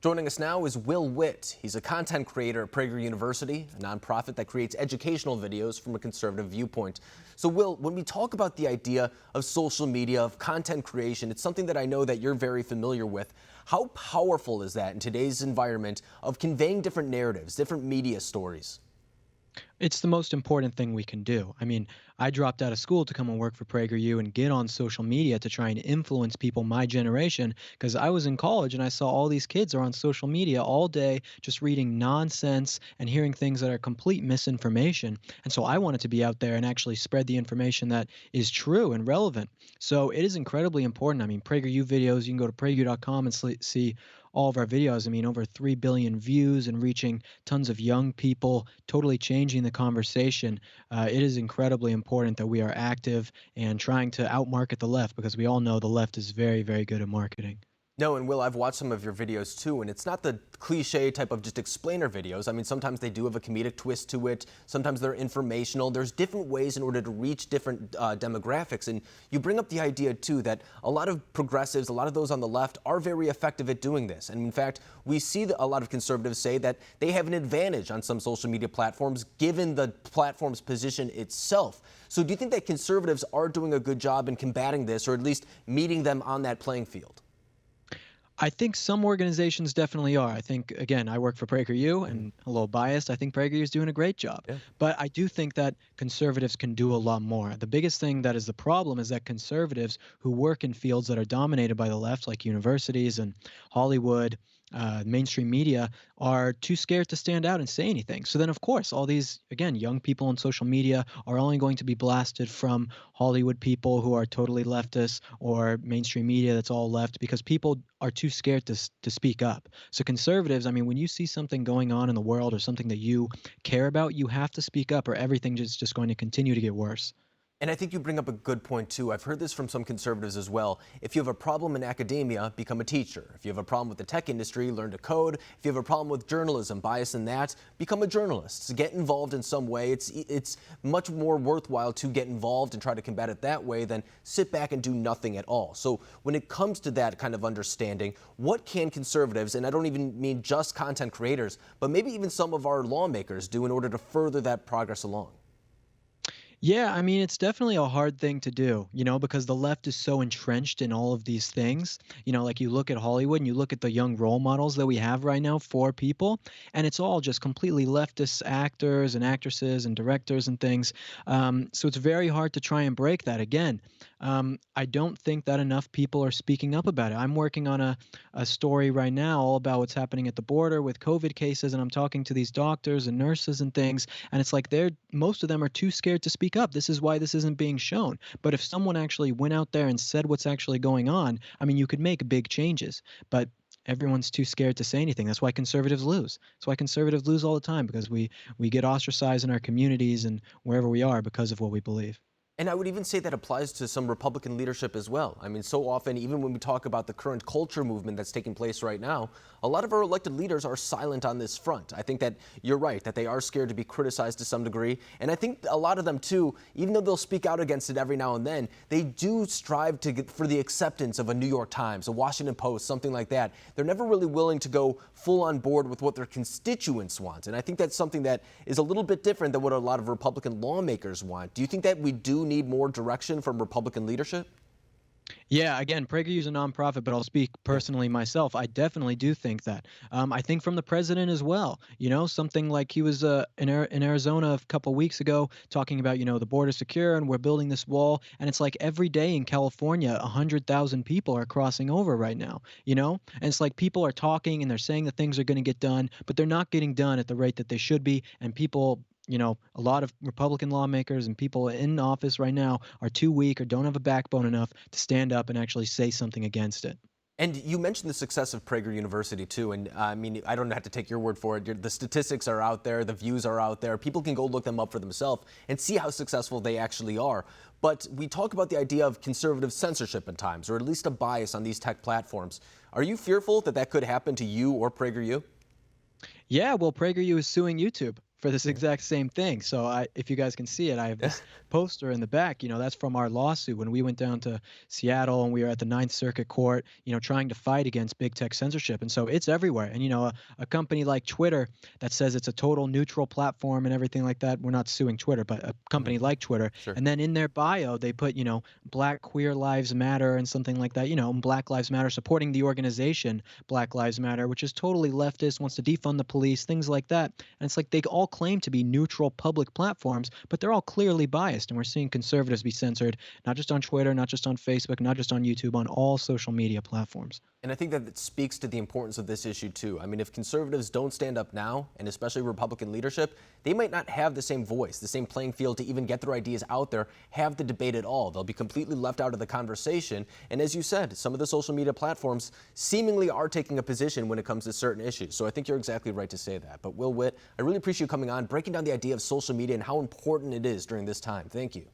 Joining us now is Witt. He's a content creator at Prager University, a nonprofit that creates educational videos from a conservative viewpoint. So Will, when we talk about the idea of social media, of content creation, it's something that I know that you're very familiar with. How powerful is that in today's environment of conveying different narratives, different media stories? It's the most important thing we can do. I mean, I dropped out of school to come and work for PragerU and get on social media to try and influence people my generation because I was in college and I saw all these kids are on social media all day just reading nonsense and hearing things that are complete misinformation. And so I wanted to be out there and actually spread the information that is true and relevant. So it is incredibly important. I mean, PragerU videos, you can go to prageru.com and see all of our videos. I mean, over 3 billion views and reaching tons of young people, totally changing the conversation. It is incredibly important that we are active and trying to outmarket the left because we all know the left is very, very good at marketing. No, and Will, I've watched some of your videos too, and it's not the cliche type of just explainer videos. I mean, sometimes they do have a comedic twist to it. Sometimes they're informational. There's different ways in order to reach different demographics. And you bring up the idea too that a lot of progressives, a lot of those on the left are very effective at doing this. And in fact, we see a lot of conservatives say that they have an advantage on some social media platforms given the platform's position itself. So do you think that conservatives are doing a good job in combating this, or at least meeting them on that playing field? I think some organizations definitely are. I think, again, I work for PragerU, and a little biased, I think PragerU is doing a great job. Yeah. But I do think that conservatives can do a lot more. The biggest thing that is the problem is that conservatives who work in fields that are dominated by the left, like universities and Hollywood, mainstream media, are too scared to stand out and say anything. So then, of course, all these, again, young people on social media are only going to be blasted from Hollywood people who are totally leftist or mainstream media that's all left because people are too scared to speak up. So conservatives, I mean, when you see something going on in the world or something that you care about, you have to speak up or everything is just going to continue to get worse. And I think you bring up a good point, too. I've heard this from some conservatives as well. If you have a problem in academia, become a teacher. If you have a problem with the tech industry, learn to code. If you have a problem with journalism, bias in that, become a journalist. So get involved in some way. It's much more worthwhile to get involved and try to combat it that way than sit back and do nothing at all. So when it comes to that kind of understanding, what can conservatives, and I don't even mean just content creators, but maybe even some of our lawmakers do in order to further that progress along? Yeah, I mean, it's definitely a hard thing to do, because the left is so entrenched in all of these things. Like you look at Hollywood and you look at the young role models that we have right now for people, and it's all just completely leftist actors and actresses and directors and things. So it's very hard to try and break that. Again, I don't think that enough people are speaking up about it. I'm working on a story right now all about what's happening at the border with COVID cases, and I'm talking to these doctors and nurses and things, and it's like most of them are too scared to speak up. This is why this isn't being shown. But if someone actually went out there and said what's actually going on, I mean, you could make big changes. But everyone's too scared to say anything. That's why conservatives lose. That's why conservatives lose all the time because we get ostracized in our communities and wherever we are because of what we believe. And I would even say that applies to some Republican leadership as well. I mean, so often, even when we talk about the current culture movement that's taking place right now, a lot of our elected leaders are silent on this front. I think that you're right, that they are scared to be criticized to some degree. And I think a lot of them, too, even though they'll speak out against it every now and then, they do strive for the acceptance of a New York Times, a Washington Post, something like that. They're never really willing to go full on board with what their constituents want. And I think that's something that is a little bit different than what a lot of Republican lawmakers want. Do you think that we do need more direction from Republican leadership? Yeah, again, PragerU is a nonprofit, but I'll speak personally myself. I definitely do think that. I think from the president as well. Something like he was in Arizona a couple weeks ago talking about, the border secure and we're building this wall. And it's like every day in California, 100,000 people are crossing over right now, And it's like people are talking and they're saying that things are going to get done, but they're not getting done at the rate that they should be. And people, a lot of Republican lawmakers and people in office right now are too weak or don't have a backbone enough to stand up and actually say something against it. And you mentioned the success of Prager University, too. And I mean, I don't have to take your word for it. The statistics are out there. The views are out there. People can go look them up for themselves and see how successful they actually are. But we talk about the idea of conservative censorship at times, or at least a bias on these tech platforms. Are you fearful that that could happen to you or PragerU? Yeah, well, PragerU is suing YouTube for this exact same thing. So if you guys can see it, I have this poster in the back. That's from our lawsuit when we went down to Seattle and we were at the Ninth Circuit Court, trying to fight against big tech censorship. And so it's everywhere. And a company like Twitter that says it's a total neutral platform and everything like that. We're not suing Twitter, but a company like Twitter. Sure. And then in their bio, they put, Black Queer Lives Matter and something like that. Black Lives Matter, supporting the organization Black Lives Matter, which is totally leftist, wants to defund the police, things like that. And it's like they all claim to be neutral public platforms, but they're all clearly biased. And we're seeing conservatives be censored, not just on Twitter, not just on Facebook, not just on YouTube, on all social media platforms. And I think that it speaks to the importance of this issue, too. I mean, if conservatives don't stand up now, and especially Republican leadership, they might not have the same voice, the same playing field to even get their ideas out there, have the debate at all. They'll be completely left out of the conversation. And as you said, some of the social media platforms seemingly are taking a position when it comes to certain issues. So I think you're exactly right to say that. But Will Witt, I really appreciate you coming on, breaking down the idea of social media and how important it is during this time. Thank you.